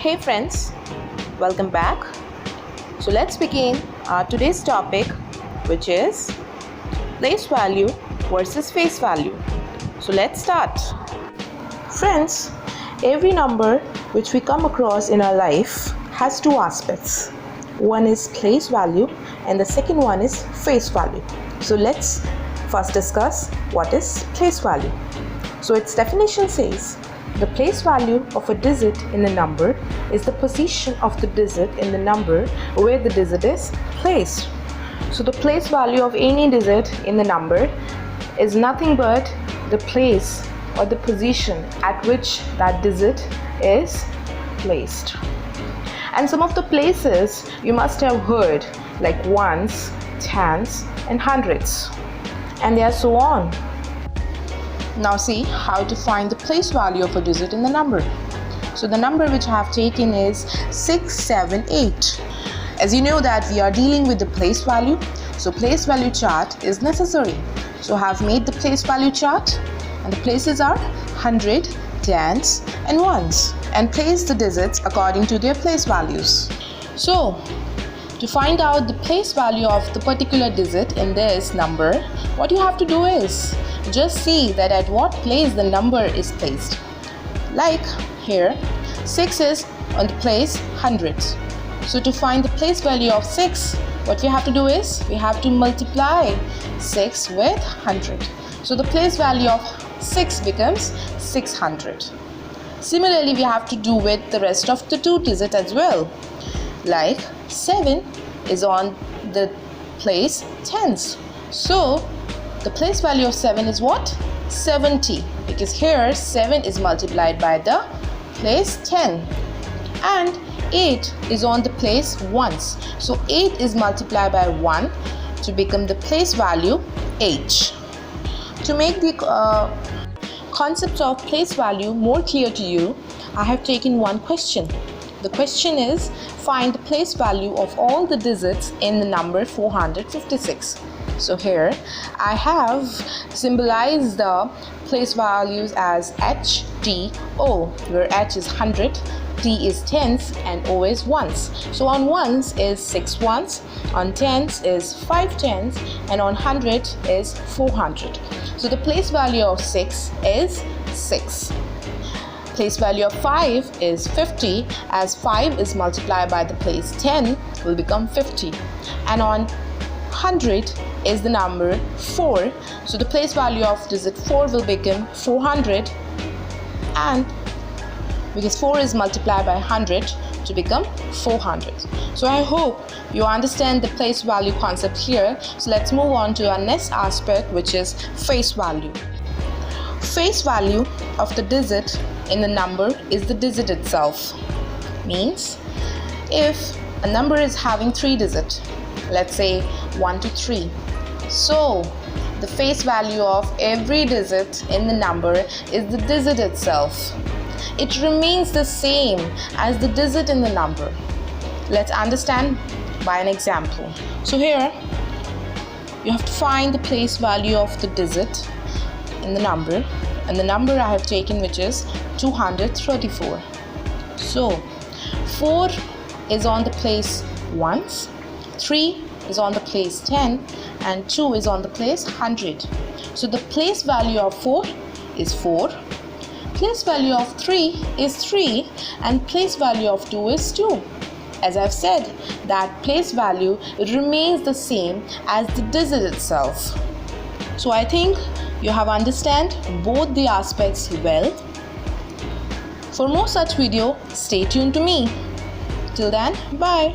Hey friends, welcome back. So let's begin our today's topic, which is place value versus face value. So let's start. Friends, every number which we come across in our life has two aspects. One is place value and the second one is face value. So let's first discuss what is place value. So its definition says the place value of a digit in a number is the position of the digit in the number where the digit is placed. So the place value of any digit in the number is nothing but the place or the position at which that digit is placed. And some of the places you must have heard, like ones, tens, and hundreds, and they are so on. Now see how to find the place value of a digit in the number. So the number which I have taken is 678. As you know that we are dealing with the place value, so place value chart is necessary. So I have made the place value chart, and the places are 100, tens, and ones, and place the digits according to their place values. So to find out the place value of the particular digit in this number, what you have to do is just see that at what place the number is placed. Like here, 6 is on the place 100. So to find the place value of 6, what we have to do is we have to multiply 6 with 100. So the place value of 6 becomes 600. Similarly, we have to do with the rest of the two digits as well. Like 7 is on the place tens. So the place value of 7 is what? 70, because here 7 is multiplied by the place 10, and 8 is on the place ones. So 8 is multiplied by 1 to become the place value 8. To make the concept of place value more clear to you, I have taken one question. The question is, find the place value of all the digits in the number 456. So here I have symbolized the place values as H, T, O, where H is 100, T is tens, and O is ones. So on ones is 6 ones, on tens is 5 tens, and on 100 is 400. So the place value of 6 is 6. Place value of 5 is 50, as 5 is multiplied by the place 10 will become 50. And on 100 is the number 4. So the place value of digit 4 will become 400, and because 4 is multiplied by 100 to become 400. So I hope you understand the place value concept here. So let's move on to our next aspect, which is face value. Face value of the digit in the number is the digit itself. Means if a number is having 3 digits, let's say 1 to 3, so the face value of every digit in the number is the digit itself. It remains the same as the digit in the number. Let's understand by an example. So here you have to find the place value of the digit in the number, and the number I have taken, which is 234. So 4 is on the place ones, 3 is on the place 10, and 2 is on the place 100. So the place value of 4 is 4, place value of 3 is 3, and place value of 2 is 2. As I've said, that place value remains the same as the digit itself. So I think you have understand both the aspects well. For more such video, stay tuned to me. Till then, bye.